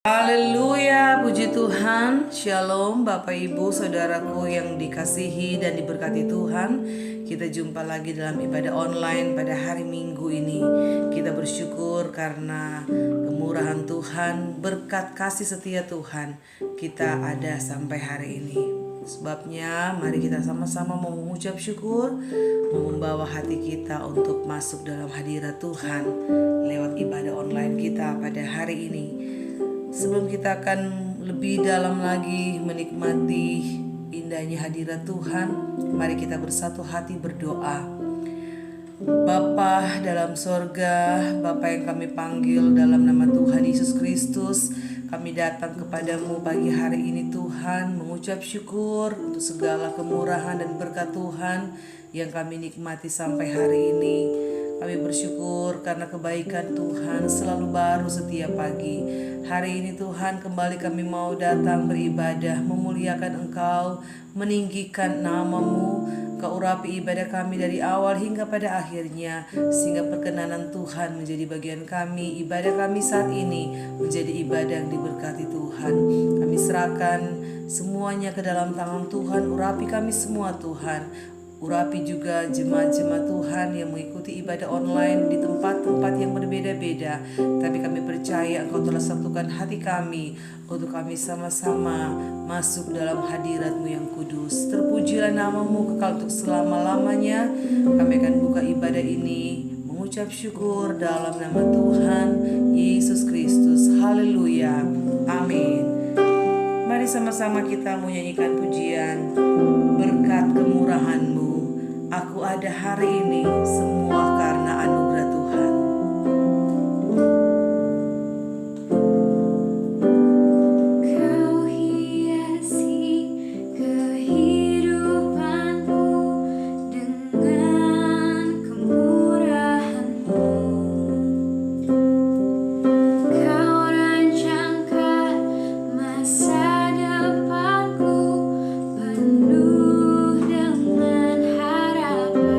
Haleluya, puji Tuhan. Shalom Bapak Ibu Saudaraku yang dikasihi dan diberkati Tuhan. Kita jumpa lagi dalam ibadah online pada hari Minggu ini. Kita bersyukur karena kemurahan Tuhan, berkat kasih setia Tuhan, kita ada sampai hari ini. Sebabnya mari kita sama-sama mau mengucap syukur, mau membawa hati kita untuk masuk dalam hadirat Tuhan lewat ibadah online kita pada hari ini. Sebelum kita akan lebih dalam lagi menikmati indahnya hadirat Tuhan, mari kita bersatu hati berdoa. Bapa dalam sorga, Bapa yang kami panggil dalam nama Tuhan Yesus Kristus, kami datang kepadamu pagi hari ini Tuhan, mengucap syukur untuk segala kemurahan dan berkat Tuhan yang kami nikmati sampai hari ini. Kami bersyukur karena kebaikan Tuhan selalu baru setiap pagi. Hari ini Tuhan kembali kami mau datang beribadah, memuliakan Engkau, meninggikan nama-Mu. Kau urapi ibadah kami dari awal hingga pada akhirnya, sehingga perkenanan Tuhan menjadi bagian kami. Ibadah kami saat ini menjadi ibadah yang diberkati Tuhan. Kami serahkan semuanya ke dalam tangan Tuhan. Urapi kami semua Tuhan. Urapi juga jemaat-jemaat Tuhan yang mengikuti ibadah online di tempat-tempat yang berbeda-beda. Tapi kami percaya Engkau telah satukan hati kami untuk kami sama-sama masuk dalam hadirat-Mu yang kudus. Terpujilah nama-Mu kekal untuk selama-lamanya. Kami akan buka ibadah ini mengucap syukur dalam nama Tuhan Yesus Kristus. Haleluya. Amin. Mari sama-sama kita menyanyikan pujian berkat kemurahan-Mu. Aku ada hari ini semua karena anugerah Tuhan. Kau hiasi kehidupanku dengan kemurahan-Mu. Kau rancangkan masa depanku penuh dengan harapan.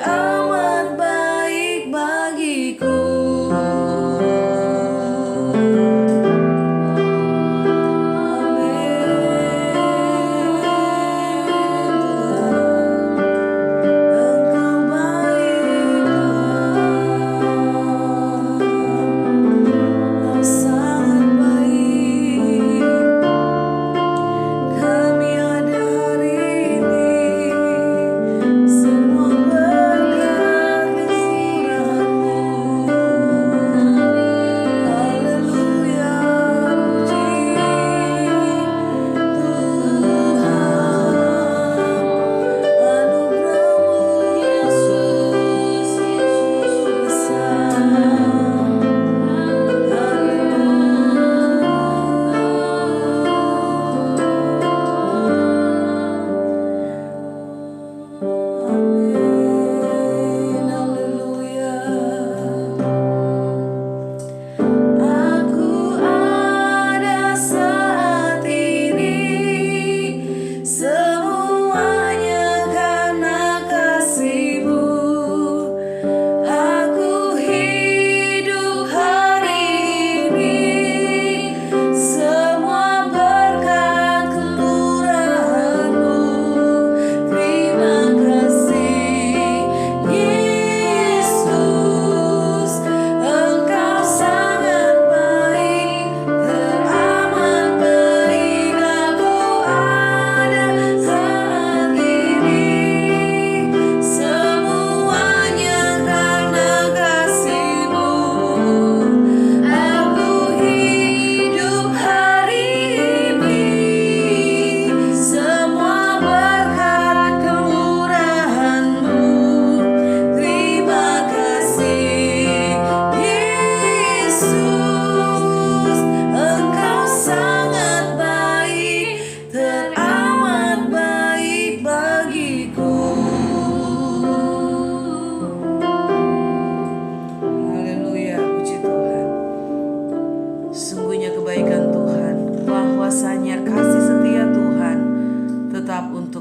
teramat baik bagiku.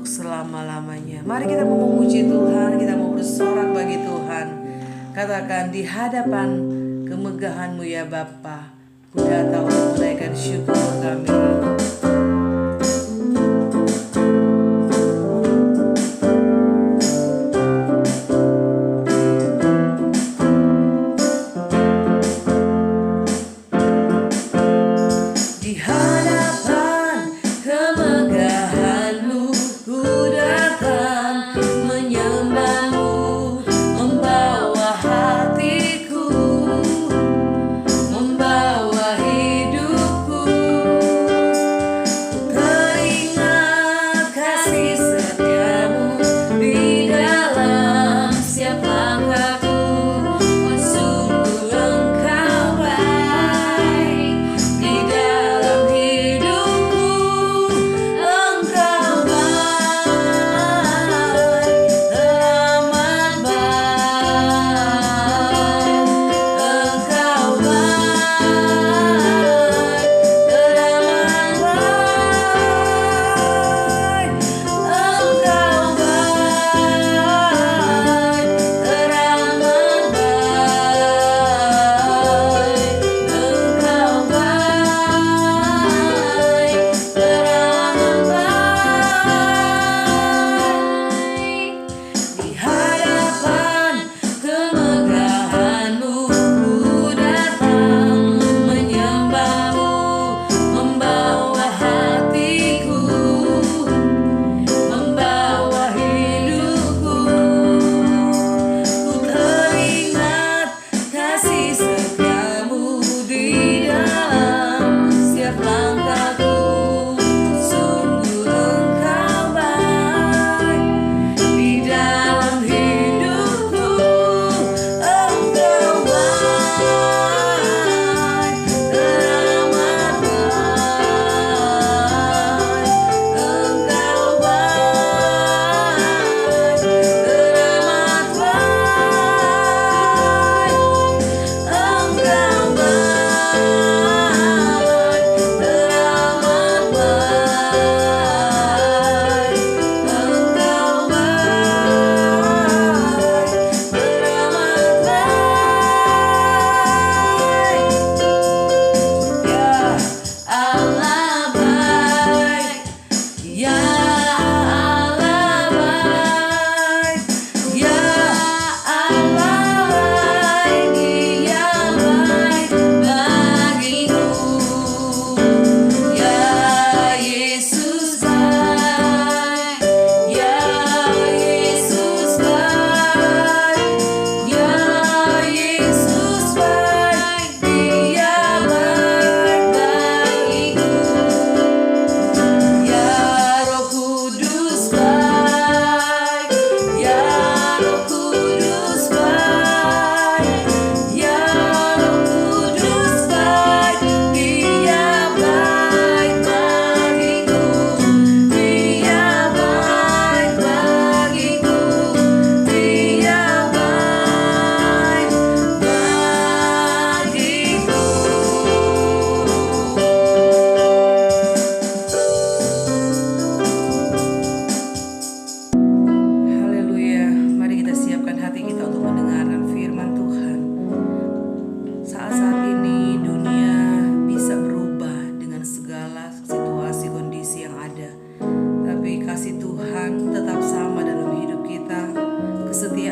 Selama-lamanya. Mari kita mau memuji Tuhan, kita mau bersorak bagi Tuhan. Katakan, di hadapan kemegahan-Mu ya Bapa, ku datang untuk menaikkan syukur kami. Membawa hidupku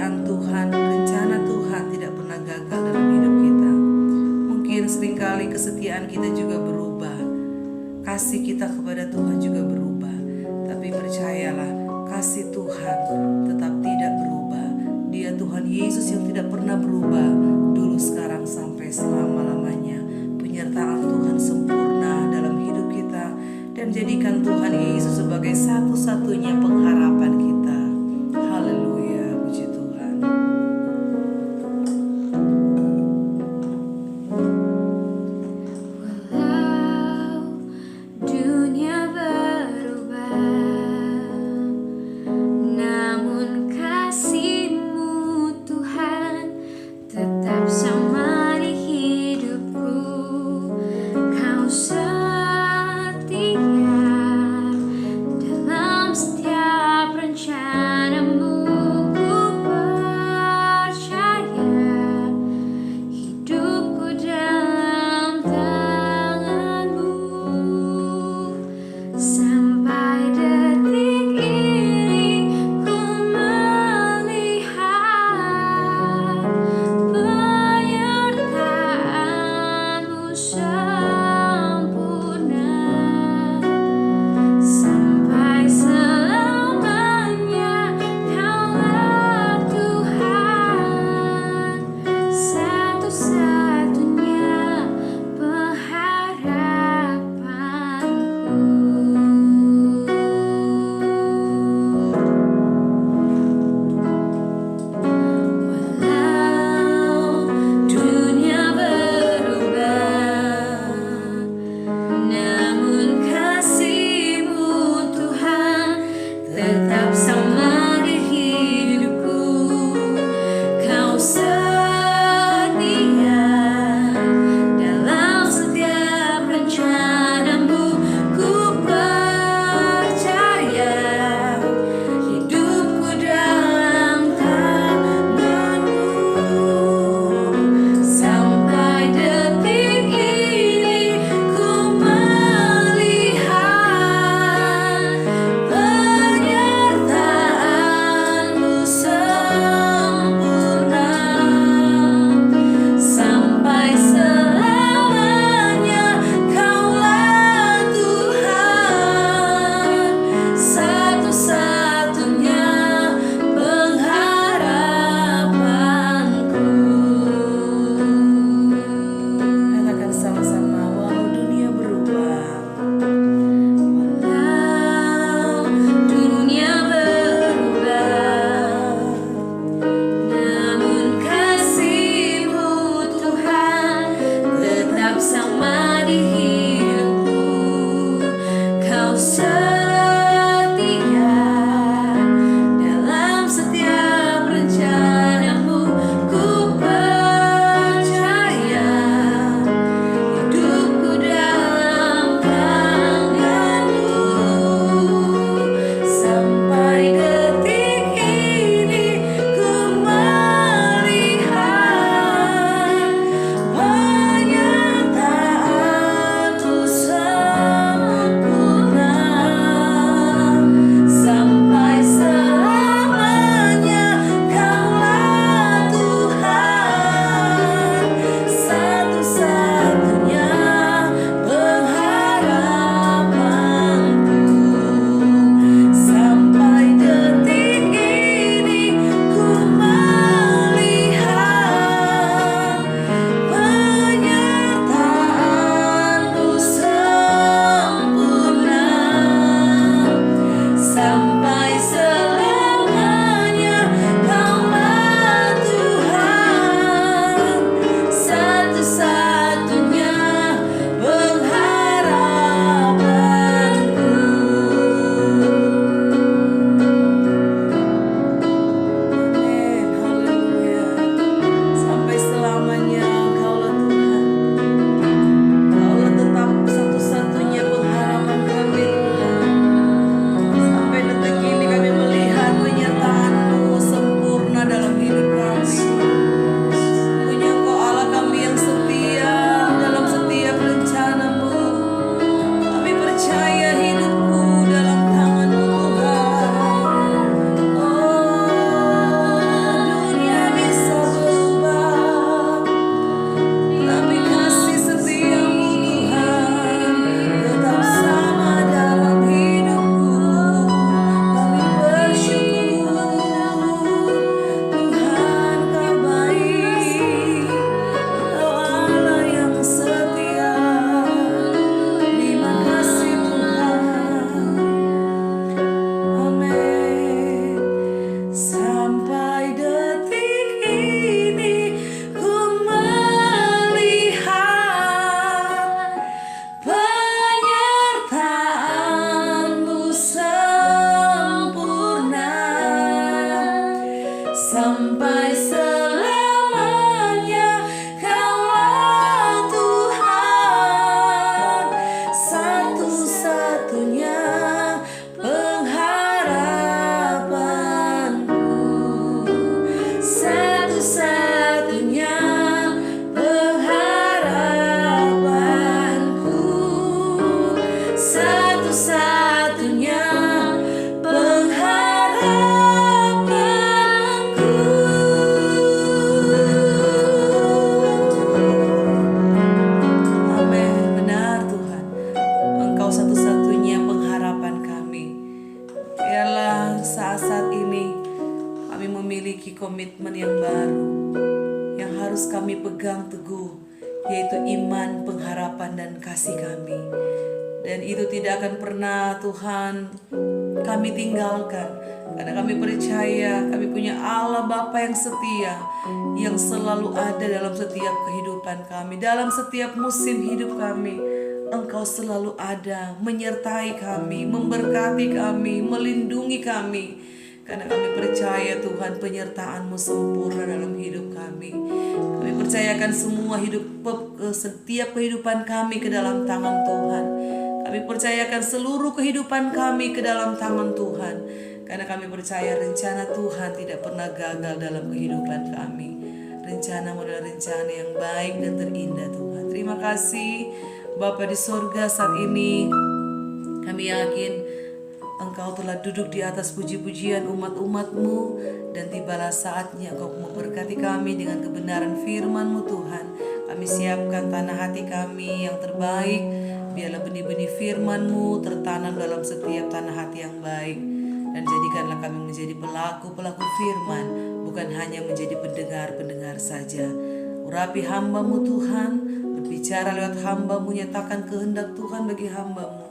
kesetiaan Tuhan, rencana Tuhan tidak pernah gagal dalam hidup kita. Mungkin seringkali kesetiaan kita juga berubah, kasih kita kepada Tuhan juga berubah. Tapi percayalah, kasih Tuhan tetap tidak berubah. Dia Tuhan Yesus yang tidak pernah berubah, dulu, sekarang, sampai selama-lamanya. Penyertaan Tuhan sempurna dalam hidup kita, dan jadikan Tuhan Yesus sebagai satu-satunya pengharapan kita. Haleluya, puji Tuhan. Walau dunia berubah, namun kasih-Mu Tuhan tetap sama di hidupku. Kau setia dalam setiap sampai selamanya. Kaulah Tuhan, satu-satunya pengharapanku, satu-satunya pengharapanku, satu-satunya pengharapanku. Amin. Benar Tuhan, Engkau satu-satunya pengharapan kami. Biarlah saat-saat ini kami memiliki komitmen yang baru yang harus kami pegang teguh, yaitu iman, pengharapan, dan kasih kami. Dan itu tidak akan pernah Tuhan kami tinggalkan, karena kami percaya kami punya Allah Bapa yang setia, yang selalu ada dalam setiap kehidupan kami, dalam setiap musim hidup kami. Engkau selalu ada, menyertai kami, memberkati kami, melindungi kami. Karena kami percaya Tuhan, penyertaan-Mu sempurna dalam hidup kami. Kami percayakan semua setiap kehidupan kami ke dalam tangan Tuhan. Kami percayakan seluruh kehidupan kami ke dalam tangan Tuhan. Karena kami percaya rencana Tuhan tidak pernah gagal dalam kehidupan kami. Rencana-Mu adalah rencana yang baik dan terindah Tuhan. Terima kasih Bapa di sorga, saat ini kami yakin Engkau telah duduk di atas puji-pujian umat-umat-Mu, dan tibalah saatnya Engkau memberkati kami dengan kebenaran firman-Mu Tuhan. Kami siapkan tanah hati kami yang terbaik. Biarlah benih-benih firman-Mu tertanam dalam setiap tanah hati yang baik. Dan jadikanlah kami menjadi pelaku-pelaku firman, bukan hanya menjadi pendengar-pendengar saja. Urapi hamba-Mu Tuhan, berbicara lewat hamba-Mu, nyatakan kehendak Tuhan bagi hamba-Mu,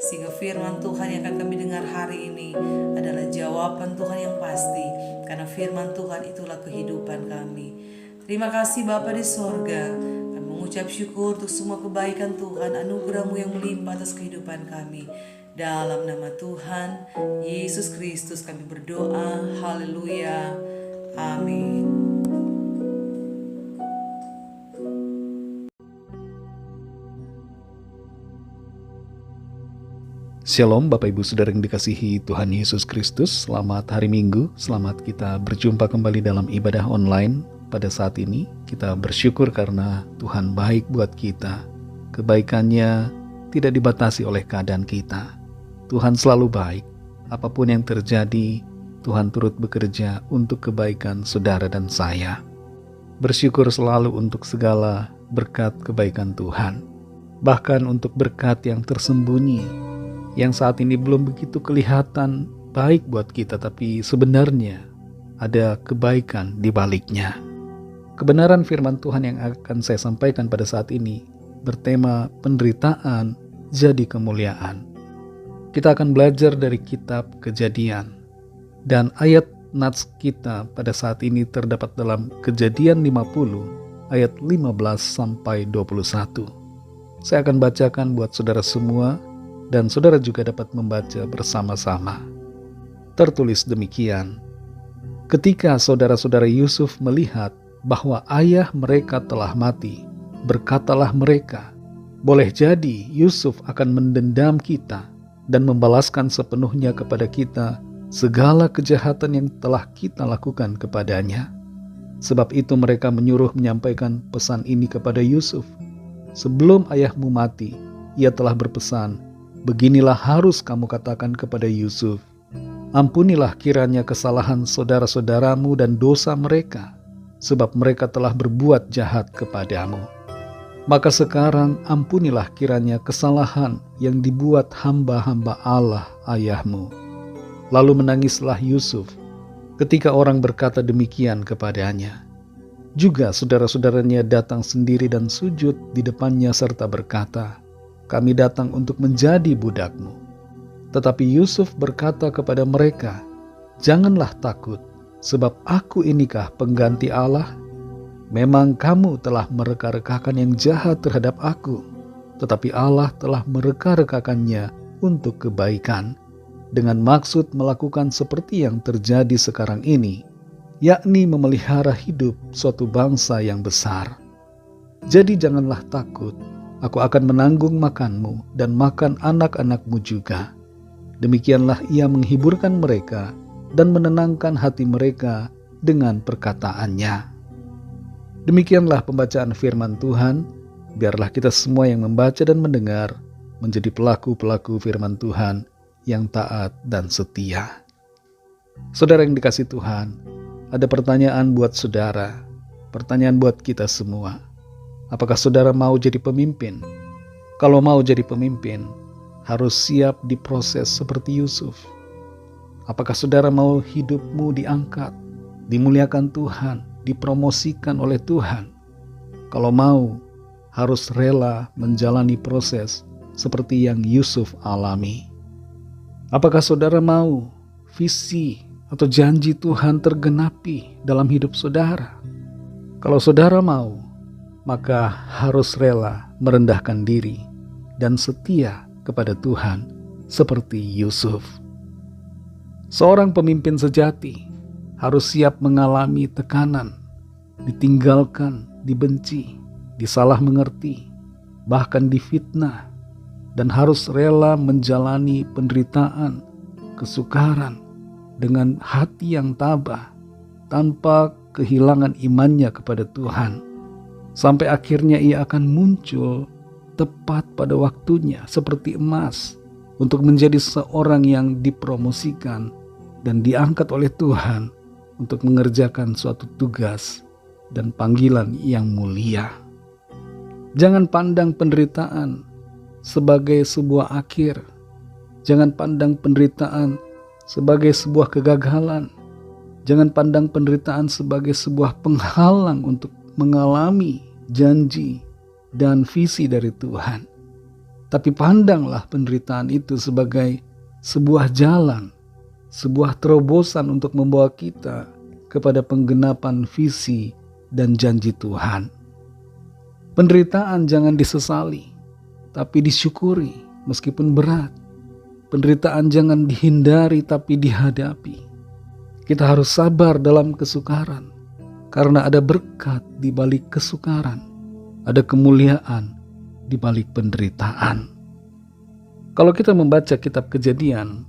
sehingga firman Tuhan yang akan kami dengar hari ini adalah jawaban Tuhan yang pasti, karena firman Tuhan itulah kehidupan kami. Terima kasih Bapa di sorga. Kami mengucap syukur untuk semua kebaikan Tuhan, anugerah-Mu yang melimpah atas kehidupan kami. Dalam nama Tuhan Yesus Kristus kami berdoa. Haleluya. Amin. Shalom Bapak Ibu Saudara yang dikasihi Tuhan Yesus Kristus. Selamat hari Minggu, selamat kita berjumpa kembali dalam ibadah online. Pada saat ini kita bersyukur karena Tuhan baik buat kita. Kebaikannya tidak dibatasi oleh keadaan kita. Tuhan selalu baik. Apapun yang terjadi, Tuhan turut bekerja untuk kebaikan saudara dan saya. Bersyukur selalu untuk segala berkat kebaikan Tuhan. Bahkan untuk berkat yang tersembunyi, yang saat ini belum begitu kelihatan baik buat kita, tapi sebenarnya ada kebaikan di baliknya. Kebenaran firman Tuhan yang akan saya sampaikan pada saat ini bertema penderitaan jadi kemuliaan. Kita akan belajar dari kitab Kejadian, dan ayat nats kita pada saat ini terdapat dalam Kejadian 50 ayat 15 sampai 21. Saya akan bacakan buat saudara semua, dan saudara juga dapat membaca bersama-sama. Tertulis demikian: ketika saudara-saudara Yusuf melihat bahwa ayah mereka telah mati, berkatalah mereka, boleh jadi Yusuf akan mendendam kita dan membalaskan sepenuhnya kepada kita segala kejahatan yang telah kita lakukan kepadanya. Sebab itu mereka menyuruh menyampaikan pesan ini kepada Yusuf. Sebelum ayahmu mati, ia telah berpesan, beginilah harus kamu katakan kepada Yusuf, ampunilah kiranya kesalahan saudara-saudaramu dan dosa mereka, sebab mereka telah berbuat jahat kepadamu. Maka sekarang ampunilah kiranya kesalahan yang dibuat hamba-hamba Allah ayahmu. Lalu menangislah Yusuf ketika orang berkata demikian kepadanya. Juga saudara-saudaranya datang sendiri dan sujud di depannya serta berkata, kami datang untuk menjadi budakmu. Tetapi Yusuf berkata kepada mereka, janganlah takut, sebab aku inikah pengganti Allah? Memang kamu telah mereka-rekakan yang jahat terhadap aku, tetapi Allah telah mereka-rekakannya untuk kebaikan, dengan maksud melakukan seperti yang terjadi sekarang ini, yakni memelihara hidup suatu bangsa yang besar. Jadi janganlah takut, aku akan menanggung makanmu dan makan anak-anakmu juga. Demikianlah ia menghiburkan mereka dan menenangkan hati mereka dengan perkataannya. Demikianlah pembacaan firman Tuhan. Biarlah kita semua yang membaca dan mendengar menjadi pelaku-pelaku firman Tuhan yang taat dan setia. Saudara yang dikasihi Tuhan, ada pertanyaan buat saudara, pertanyaan buat kita semua. Apakah saudara mau jadi pemimpin? Kalau mau jadi pemimpin, harus siap diproses seperti Yusuf. Apakah saudara mau hidupmu diangkat, dimuliakan Tuhan, dipromosikan oleh Tuhan? Kalau mau, harus rela menjalani proses seperti yang Yusuf alami. Apakah saudara mau visi atau janji Tuhan tergenapi dalam hidup saudara? Kalau saudara mau, maka harus rela merendahkan diri dan setia kepada Tuhan seperti Yusuf. Seorang pemimpin sejati harus siap mengalami tekanan, ditinggalkan, dibenci, disalah mengerti, bahkan difitnah, dan harus rela menjalani penderitaan, kesukaran dengan hati yang tabah tanpa kehilangan imannya kepada Tuhan. Sampai akhirnya ia akan muncul tepat pada waktunya seperti emas untuk menjadi seorang yang dipromosikan dan diangkat oleh Tuhan untuk mengerjakan suatu tugas dan panggilan yang mulia. Jangan pandang penderitaan sebagai sebuah akhir. Jangan pandang penderitaan sebagai sebuah kegagalan. Jangan pandang penderitaan sebagai sebuah penghalang untuk mengalami janji dan visi dari Tuhan. Tapi pandanglah penderitaan itu sebagai sebuah jalan, sebuah terobosan untuk membawa kita kepada penggenapan visi dan janji Tuhan. Penderitaan jangan disesali, tapi disyukuri meskipun berat. Penderitaan jangan dihindari, tapi dihadapi. Kita harus sabar dalam kesukaran, karena ada berkat di balik kesukaran, ada kemuliaan di balik penderitaan. Kalau kita membaca kitab Kejadian,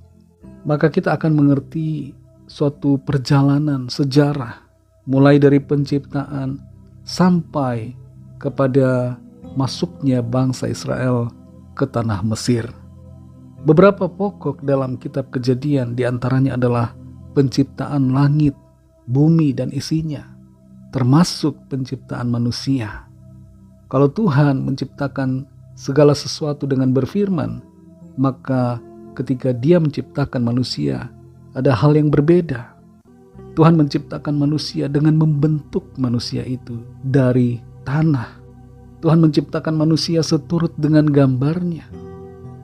maka kita akan mengerti suatu perjalanan sejarah, mulai dari penciptaan sampai kepada masuknya bangsa Israel ke tanah Mesir. Beberapa pokok dalam kitab Kejadian diantaranya adalah penciptaan langit, bumi dan isinya, termasuk penciptaan manusia. Kalau Tuhan menciptakan segala sesuatu dengan berfirman, maka ketika Dia menciptakan manusia, ada hal yang berbeda. Tuhan menciptakan manusia dengan membentuk manusia itu dari tanah. Tuhan menciptakan manusia seturut dengan gambarnya.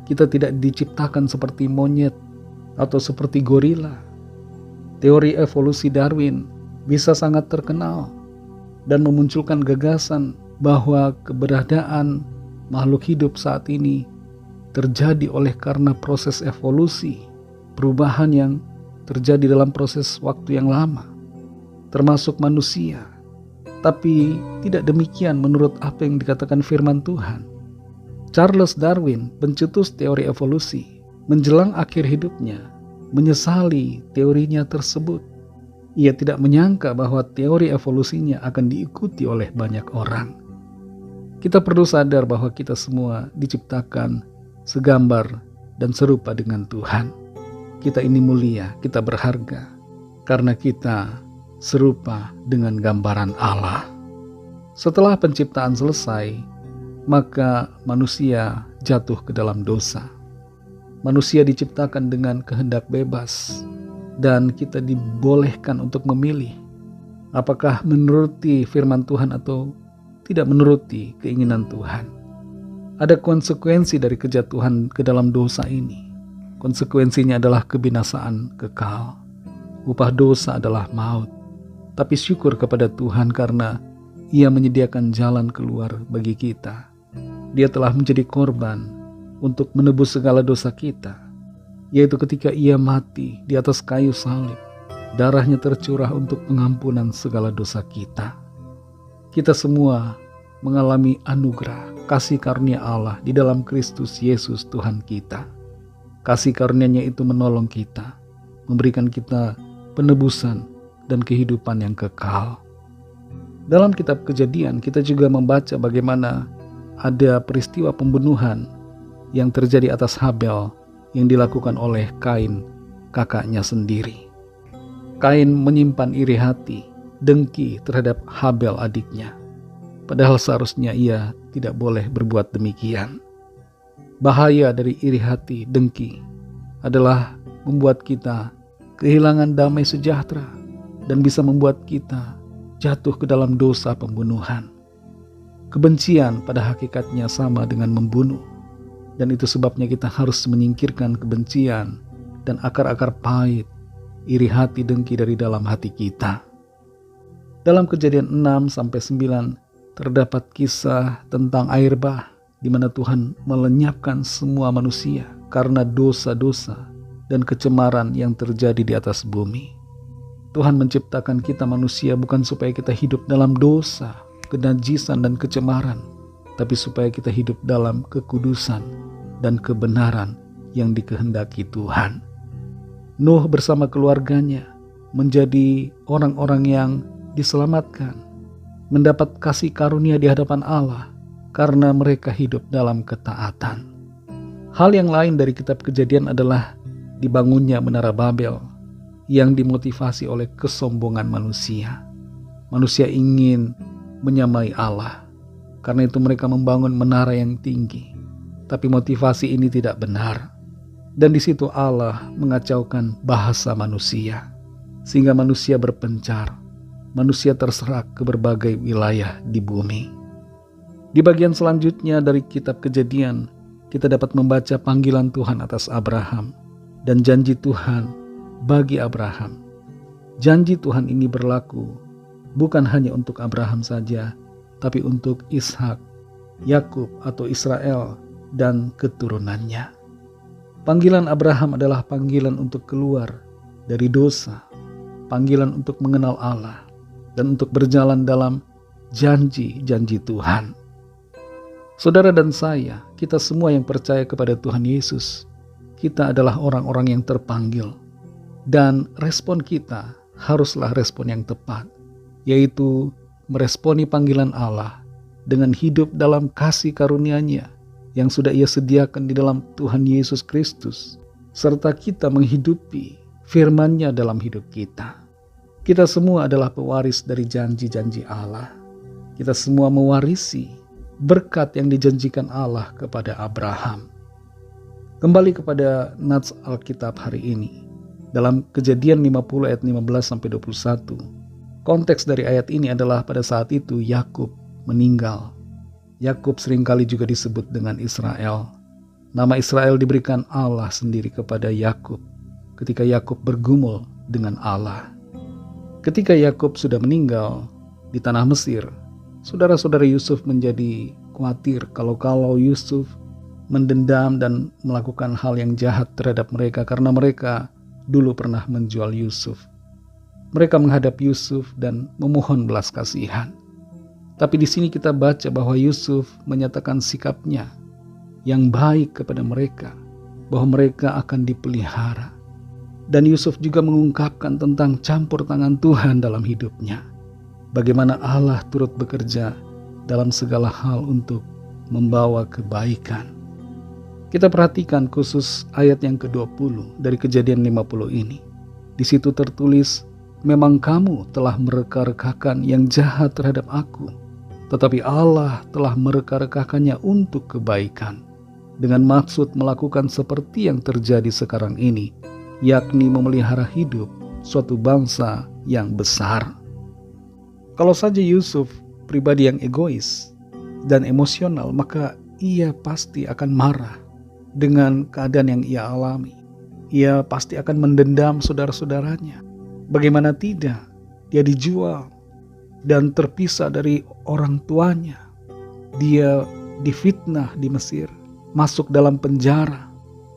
Kita tidak diciptakan seperti monyet atau seperti gorila. Teori evolusi Darwin bisa sangat terkenal dan memunculkan gagasan bahwa keberadaan makhluk hidup saat ini terjadi oleh karena proses evolusi, perubahan yang terjadi dalam proses waktu yang lama, termasuk manusia. Tapi tidak demikian menurut apa yang dikatakan firman Tuhan. Charles Darwin, pencetus teori evolusi, menjelang akhir hidupnya, menyesali teorinya tersebut. Ia tidak menyangka bahwa teori evolusinya akan diikuti oleh banyak orang. Kita perlu sadar bahwa kita semua diciptakan segambar dan serupa dengan Tuhan. Kita ini mulia, kita berharga, karena kita serupa dengan gambaran Allah. Setelah penciptaan selesai, maka manusia jatuh ke dalam dosa. Manusia diciptakan dengan kehendak bebas, dan kita dibolehkan untuk memilih apakah menuruti firman Tuhan atau tidak menuruti keinginan Tuhan. Ada konsekuensi dari kejatuhan ke dalam dosa ini. Konsekuensinya adalah kebinasaan kekal. Upah dosa adalah maut. Tapi syukur kepada Tuhan karena Ia menyediakan jalan keluar bagi kita. Dia telah menjadi korban untuk menebus segala dosa kita, yaitu ketika Ia mati di atas kayu salib. Darahnya tercurah untuk pengampunan segala dosa kita. Kita semua mengalami anugerah kasih karunia Allah di dalam Kristus Yesus Tuhan kita. Kasih karunia-Nya itu menolong kita, memberikan kita penebusan dan kehidupan yang kekal. Dalam kitab Kejadian kita juga membaca bagaimana ada peristiwa pembunuhan yang terjadi atas Habel yang dilakukan oleh Kain, kakaknya sendiri. Kain menyimpan iri hati, dengki terhadap Habel adiknya. Padahal seharusnya ia tidak boleh berbuat demikian. Bahaya dari iri hati, dengki adalah membuat kita kehilangan damai sejahtera dan bisa membuat kita jatuh ke dalam dosa pembunuhan. Kebencian pada hakikatnya sama dengan membunuh, dan itu sebabnya kita harus menyingkirkan kebencian dan akar-akar pahit, iri hati, dengki dari dalam hati kita. Dalam Kejadian 6-9 terdapat kisah tentang air bah, di mana Tuhan melenyapkan semua manusia karena dosa-dosa dan kecemaran yang terjadi di atas bumi. Tuhan menciptakan kita manusia bukan supaya kita hidup dalam dosa, kenajisan dan kecemaran, tapi supaya kita hidup dalam kekudusan dan kebenaran yang dikehendaki Tuhan. Nuh bersama keluarganya menjadi orang-orang yang diselamatkan, mendapat kasih karunia di hadapan Allah karena mereka hidup dalam ketaatan. Hal yang lain dari kitab Kejadian adalah dibangunnya Menara Babel yang dimotivasi oleh kesombongan manusia. Manusia ingin menyamai Allah, karena itu mereka membangun menara yang tinggi. Tapi motivasi ini tidak benar, dan di situ Allah mengacaukan bahasa manusia, sehingga manusia berpencar. Manusia terserak ke berbagai wilayah di bumi. Di bagian selanjutnya dari kitab Kejadian, kita dapat membaca panggilan Tuhan atas Abraham dan janji Tuhan bagi Abraham. Janji Tuhan ini berlaku bukan hanya untuk Abraham saja, tapi untuk Ishak, Yakub atau Israel dan keturunannya. Panggilan Abraham adalah panggilan untuk keluar dari dosa, panggilan untuk mengenal Allah, dan untuk berjalan dalam janji-janji Tuhan. Saudara dan saya, kita semua yang percaya kepada Tuhan Yesus, kita adalah orang-orang yang terpanggil. Dan respon kita haruslah respon yang tepat, yaitu meresponi panggilan Allah dengan hidup dalam kasih karunia-Nya yang sudah Ia sediakan di dalam Tuhan Yesus Kristus, serta kita menghidupi firman-Nya dalam hidup kita. Kita semua adalah pewaris dari janji-janji Allah. Kita semua mewarisi berkat yang dijanjikan Allah kepada Abraham. Kembali kepada nats Alkitab hari ini. Dalam Kejadian 50 ayat 15-21, konteks dari ayat ini adalah pada saat itu Yakub meninggal. Yakub seringkali juga disebut dengan Israel. Nama Israel diberikan Allah sendiri kepada Yakub ketika Yakub bergumul dengan Allah. Ketika Yakub sudah meninggal di tanah Mesir, saudara-saudara Yusuf menjadi khawatir kalau Yusuf mendendam dan melakukan hal yang jahat terhadap mereka karena mereka dulu pernah menjual Yusuf. Mereka menghadap Yusuf dan memohon belas kasihan. Tapi di sini kita baca bahwa Yusuf menyatakan sikapnya yang baik kepada mereka, bahwa mereka akan dipelihara. Dan Yusuf juga mengungkapkan tentang campur tangan Tuhan dalam hidupnya. Bagaimana Allah turut bekerja dalam segala hal untuk membawa kebaikan. Kita perhatikan khusus ayat yang ke-20 dari Kejadian 50 ini. Di situ tertulis, memang kamu telah mereka-rekakan yang jahat terhadap aku, tetapi Allah telah mereka-rekakannya untuk kebaikan, dengan maksud melakukan seperti yang terjadi sekarang ini, yakni memelihara hidup suatu bangsa yang besar. Kalau saja Yusuf pribadi yang egois dan emosional, maka ia pasti akan marah dengan keadaan yang ia alami. Ia pasti akan mendendam saudara-saudaranya. Bagaimana tidak, dia dijual dan terpisah dari orang tuanya. Dia difitnah di Mesir, masuk dalam penjara.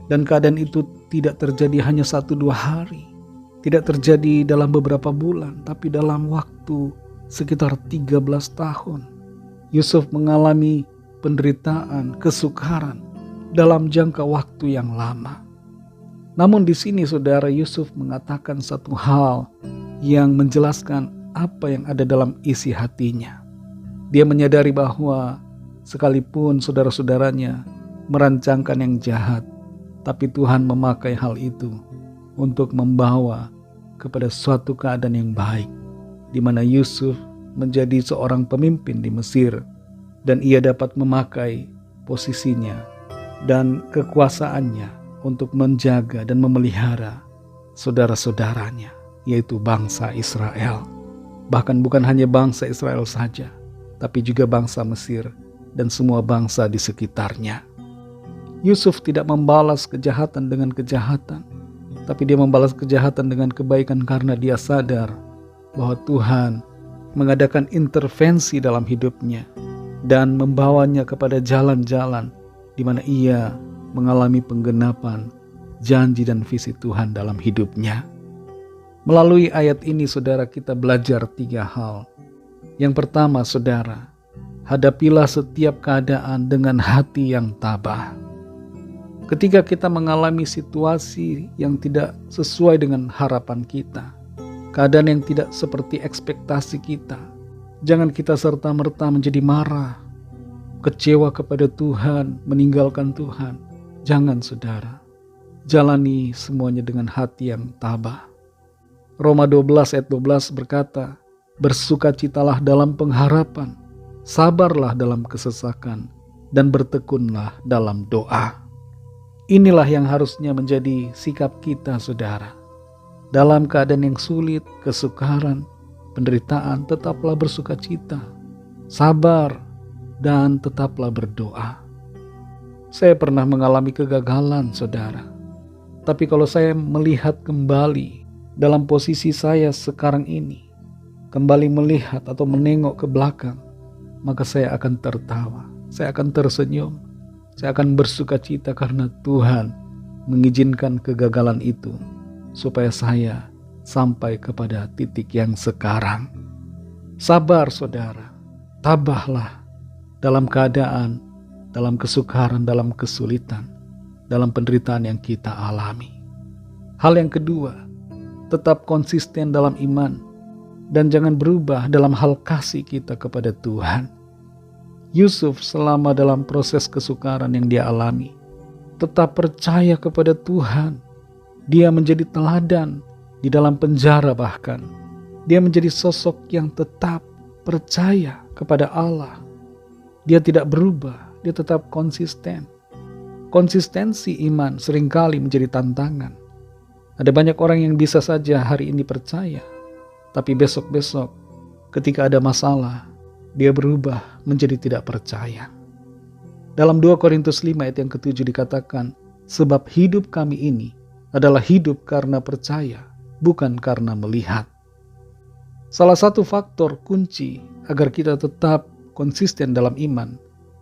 Dan keadaan itu tidak terjadi hanya 1-2 hari, tidak terjadi dalam beberapa bulan, tapi dalam waktu sekitar 13 tahun. Yusuf mengalami penderitaan, kesukaran dalam jangka waktu yang lama. Namun di sini saudara, Yusuf mengatakan satu hal yang menjelaskan apa yang ada dalam isi hatinya. Dia menyadari bahwa sekalipun saudara-saudaranya merancangkan yang jahat, tapi Tuhan memakai hal itu untuk membawa kepada suatu keadaan yang baik, di mana Yusuf menjadi seorang pemimpin di Mesir, dan ia dapat memakai posisinya dan kekuasaannya untuk menjaga dan memelihara saudara-saudaranya, yaitu bangsa Israel. Bahkan bukan hanya bangsa Israel saja, tapi juga bangsa Mesir dan semua bangsa di sekitarnya. Yusuf tidak membalas kejahatan dengan kejahatan, tapi dia membalas kejahatan dengan kebaikan karena dia sadar bahwa Tuhan mengadakan intervensi dalam hidupnya dan membawanya kepada jalan-jalan di mana ia mengalami penggenapan janji dan visi Tuhan dalam hidupnya. Melalui ayat ini saudara, kita belajar 3 hal. Yang pertama saudara, hadapilah setiap keadaan dengan hati yang tabah. Ketika kita mengalami situasi yang tidak sesuai dengan harapan kita, keadaan yang tidak seperti ekspektasi kita, jangan kita serta-merta menjadi marah, kecewa kepada Tuhan, meninggalkan Tuhan. Jangan saudara, jalani semuanya dengan hati yang tabah. Roma 12 ayat 12 berkata, bersukacitalah dalam pengharapan, sabarlah dalam kesesakan, dan bertekunlah dalam doa. Inilah yang harusnya menjadi sikap kita saudara. Dalam keadaan yang sulit, kesukaran, penderitaan, tetaplah bersukacita, sabar, dan tetaplah berdoa. Saya pernah mengalami kegagalan saudara. Tapi kalau saya melihat kembali dalam posisi saya sekarang ini, kembali melihat atau menengok ke belakang, maka saya akan tertawa, saya akan tersenyum, saya akan bersukacita karena Tuhan mengizinkan kegagalan itu supaya saya sampai kepada titik yang sekarang. Sabar saudara, tabahlah dalam keadaan, dalam kesukaran, dalam kesulitan, dalam penderitaan yang kita alami. Hal yang kedua, tetap konsisten dalam iman dan jangan berubah dalam hal kasih kita kepada Tuhan. Yusuf selama dalam proses kesukaran yang dia alami, tetap percaya kepada Tuhan. Dia menjadi teladan di dalam penjara bahkan. Dia menjadi sosok yang tetap percaya kepada Allah. Dia tidak berubah, dia tetap konsisten. Konsistensi iman seringkali menjadi tantangan. Ada banyak orang yang bisa saja hari ini percaya, tapi besok-besok ketika ada masalah, dia berubah menjadi tidak percaya. Dalam 2 Korintus 5 ayat yang ke-7 dikatakan, sebab hidup kami ini adalah hidup karena percaya, bukan karena melihat. Salah satu faktor kunci agar kita tetap konsisten dalam iman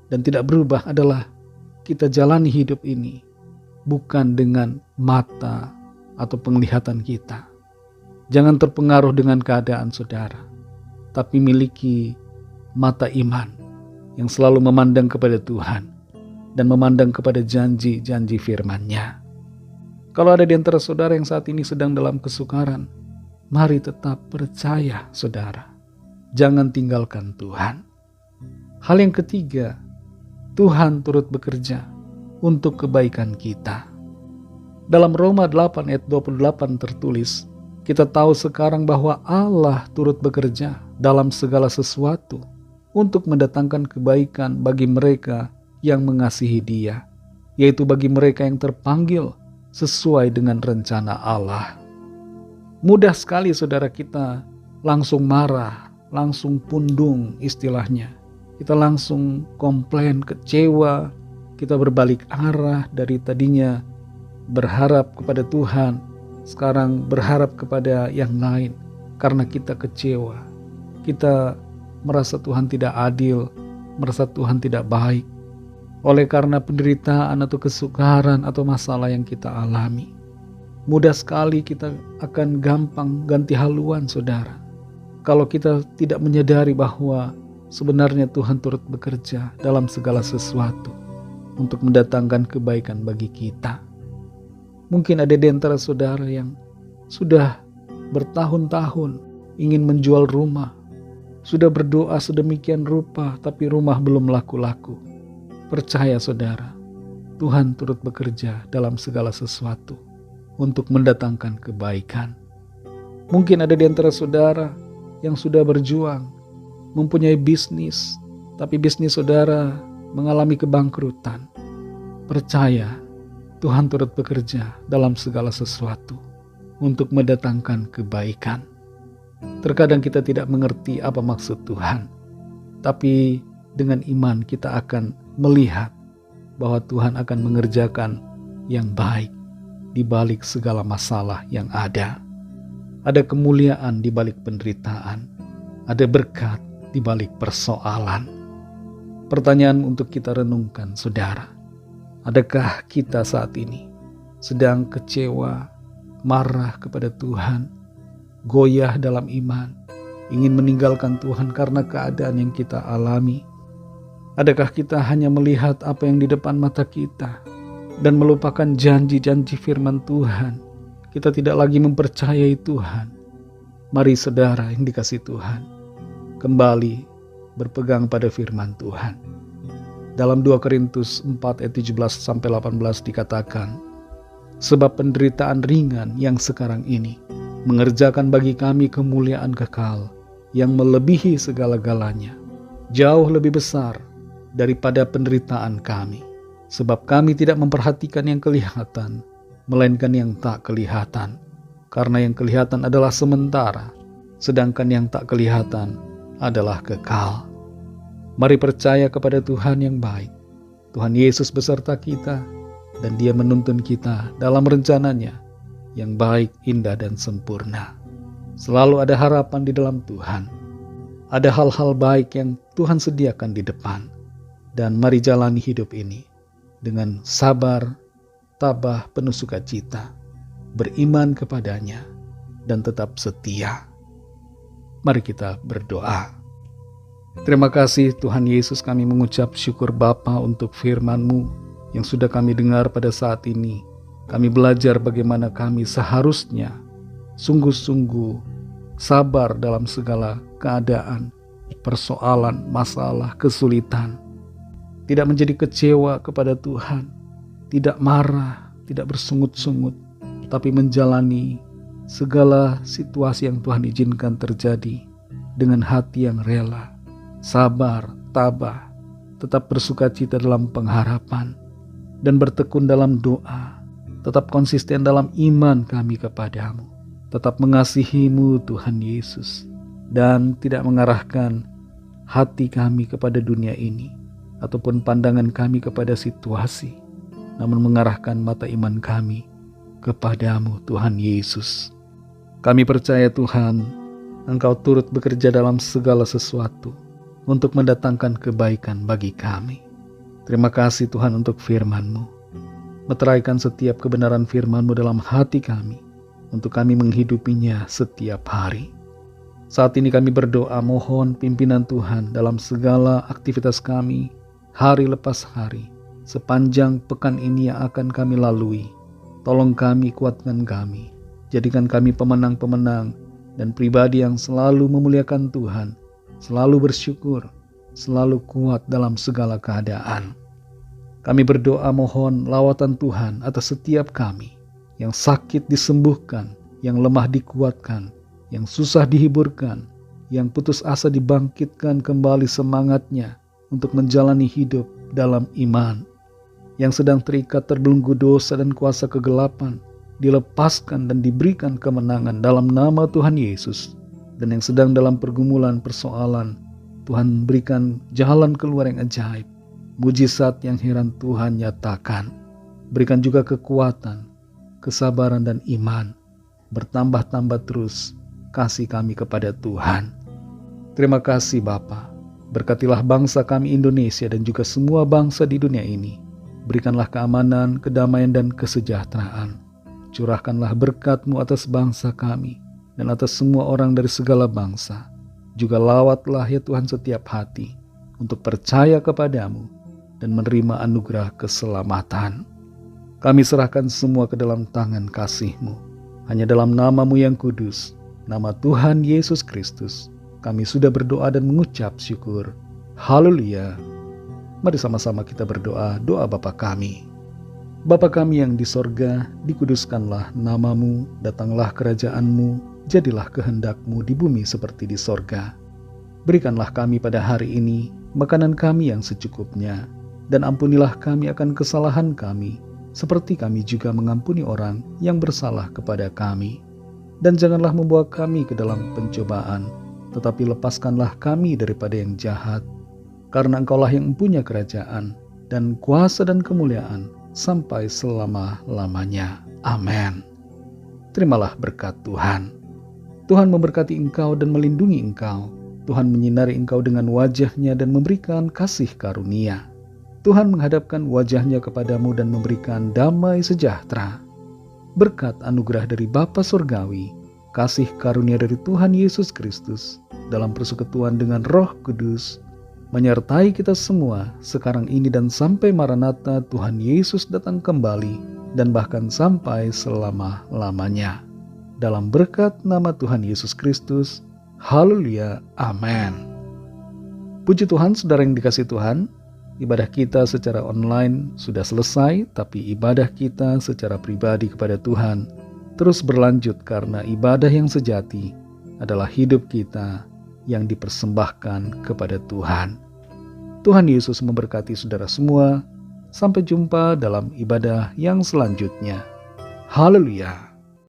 dan tidak berubah adalah kita jalani hidup ini bukan dengan mata atau penglihatan kita. Jangan terpengaruh dengan keadaan saudara, tapi miliki mata iman yang selalu memandang kepada Tuhan dan memandang kepada janji-janji firman-Nya. Kalau ada di antara saudara yang saat ini sedang dalam kesukaran, mari tetap percaya saudara. Jangan tinggalkan Tuhan. Hal yang ketiga, Tuhan turut bekerja untuk kebaikan kita. Dalam Roma 8 ayat 28 tertulis, kita tahu sekarang bahwa Allah turut bekerja dalam segala sesuatu untuk mendatangkan kebaikan bagi mereka yang mengasihi Dia, yaitu bagi mereka yang terpanggil sesuai dengan rencana Allah. Mudah sekali saudara kita langsung marah, langsung pundung istilahnya. Kita langsung komplain, kecewa, kita berbalik arah dari tadinya berharap kepada Tuhan, sekarang berharap kepada yang lain karena kita kecewa. Kita merasa Tuhan tidak adil, merasa Tuhan tidak baik oleh karena penderitaan atau kesukaran atau masalah yang kita alami. Mudah sekali kita akan gampang ganti haluan, saudara. Kalau kita tidak menyadari bahwa sebenarnya Tuhan turut bekerja dalam segala sesuatu untuk mendatangkan kebaikan bagi kita. Mungkin ada di antara saudara yang sudah bertahun-tahun ingin menjual rumah, sudah berdoa sedemikian rupa, tapi rumah belum laku-laku. Percaya saudara, Tuhan turut bekerja dalam segala sesuatu untuk mendatangkan kebaikan. Mungkin ada di antara saudara yang sudah berjuang, mempunyai bisnis, tapi bisnis saudara mengalami kebangkrutan. Percaya, Tuhan turut bekerja dalam segala sesuatu untuk mendatangkan kebaikan. Terkadang kita tidak mengerti apa maksud Tuhan, tapi dengan iman kita akan melihat bahwa Tuhan akan mengerjakan yang baik di balik segala masalah yang ada. Ada kemuliaan di balik penderitaan, ada berkat di balik persoalan. Pertanyaan untuk kita renungkan, saudara. Adakah kita saat ini sedang kecewa, marah kepada Tuhan, goyah dalam iman, ingin meninggalkan Tuhan karena keadaan yang kita alami? Adakah kita hanya melihat apa yang di depan mata kita dan melupakan janji-janji firman Tuhan? Kita tidak lagi mempercayai Tuhan. Mari saudara yang dikasihi Tuhan, kembali berpegang pada firman Tuhan. Dalam 2 Korintus 4 ayat 17-18 dikatakan, sebab penderitaan ringan yang sekarang ini mengerjakan bagi kami kemuliaan kekal yang melebihi segala-galanya, jauh lebih besar daripada penderitaan kami. Sebab kami tidak memperhatikan yang kelihatan, melainkan yang tak kelihatan. Karena yang kelihatan adalah sementara, sedangkan yang tak kelihatan adalah kekal. Mari percaya kepada Tuhan yang baik. Tuhan Yesus beserta kita, dan Dia menuntun kita dalam rencananya yang baik, indah, dan sempurna. Selalu ada harapan di dalam Tuhan. Ada hal-hal baik yang Tuhan sediakan di depan. Dan mari jalani hidup ini dengan sabar, tabah, penuh sukacita, beriman kepadanya, dan tetap setia. Mari kita berdoa. Terima kasih Tuhan Yesus, kami mengucap syukur Bapa untuk firman-Mu yang sudah kami dengar pada saat ini. Kami belajar bagaimana kami seharusnya sungguh-sungguh sabar dalam segala keadaan, persoalan, masalah, kesulitan. Tidak menjadi kecewa kepada Tuhan, tidak marah, tidak bersungut-sungut, tapi menjalani segala situasi yang Tuhan izinkan terjadi dengan hati yang rela, sabar, tabah, tetap bersukacita dalam pengharapan, dan bertekun dalam doa, tetap konsisten dalam iman kami kepadamu, tetap mengasihi-Mu Tuhan Yesus, dan tidak mengarahkan hati kami kepada dunia ini, ataupun pandangan kami kepada situasi, namun mengarahkan mata iman kami kepadamu Tuhan Yesus. Kami percaya Tuhan, Engkau turut bekerja dalam segala sesuatu untuk mendatangkan kebaikan bagi kami. Terima kasih Tuhan untuk firman-Mu. Meteraikan setiap kebenaran firman-Mu dalam hati kami, untuk kami menghidupinya setiap hari. Saat ini kami berdoa mohon pimpinan Tuhan dalam segala aktivitas kami, hari lepas hari, sepanjang pekan ini yang akan kami lalui. Tolong kami, kuatkan kami, jadikan kami pemenang-pemenang dan pribadi yang selalu memuliakan Tuhan, selalu bersyukur, selalu kuat dalam segala keadaan. Kami berdoa mohon lawatan Tuhan atas setiap kami, yang sakit disembuhkan, yang lemah dikuatkan, yang susah dihiburkan, yang putus asa dibangkitkan kembali semangatnya untuk menjalani hidup dalam iman, yang sedang terikat terbelenggu dosa dan kuasa kegelapan, dilepaskan dan diberikan kemenangan dalam nama Tuhan Yesus. Dan yang sedang dalam pergumulan persoalan, Tuhan berikan jalan keluar yang ajaib, mujizat yang heran Tuhan nyatakan. Berikan juga kekuatan, kesabaran dan iman, bertambah-tambah terus kasih kami kepada Tuhan. Terima kasih Bapa. Berkatilah bangsa kami Indonesia dan juga semua bangsa di dunia ini. Berikanlah keamanan, kedamaian, dan kesejahteraan. curahkanlah berkat-Mu atas bangsa kami dan atas semua orang dari segala bangsa. Juga lawatlah ya Tuhan setiap hati untuk percaya kepadamu dan menerima anugerah keselamatan. Kami serahkan semua ke dalam tangan kasih-Mu. Hanya dalam nama-Mu yang kudus, nama Tuhan Yesus Kristus, kami sudah berdoa dan mengucap syukur. Haleluya. Mari sama-sama kita berdoa doa Bapa kami. Bapa kami yang di sorga, dikuduskanlah nama-Mu, datanglah kerajaan-Mu, jadilah kehendak-Mu di bumi seperti di sorga. Berikanlah kami pada hari ini makanan kami yang secukupnya, dan ampunilah kami akan kesalahan kami, seperti kami juga mengampuni orang yang bersalah kepada kami. Dan janganlah membawa kami ke dalam pencobaan, tetapi lepaskanlah kami daripada yang jahat. Karena Engkaulah yang mempunyai kerajaan, dan kuasa dan kemuliaan, sampai selama-lamanya. Amin. Terimalah berkat Tuhan. Tuhan memberkati engkau dan melindungi engkau. Tuhan menyinari engkau dengan wajah-Nya dan memberikan kasih karunia. Tuhan menghadapkan wajah-Nya kepadamu dan memberikan damai sejahtera. Berkat anugerah dari Bapa Surgawi, kasih karunia dari Tuhan Yesus Kristus, dalam persekutuan dengan Roh Kudus, menyertai kita semua sekarang ini dan sampai Maranatha Tuhan Yesus datang kembali, dan bahkan sampai selama-lamanya. Dalam berkat nama Tuhan Yesus Kristus, haleluya, amin. Puji Tuhan, saudara yang dikasihi Tuhan, ibadah kita secara online sudah selesai, tapi ibadah kita secara pribadi kepada Tuhan terus berlanjut karena ibadah yang sejati adalah hidup kita yang dipersembahkan kepada Tuhan. Tuhan Yesus memberkati saudara semua. Sampai jumpa dalam ibadah yang selanjutnya. Haleluya.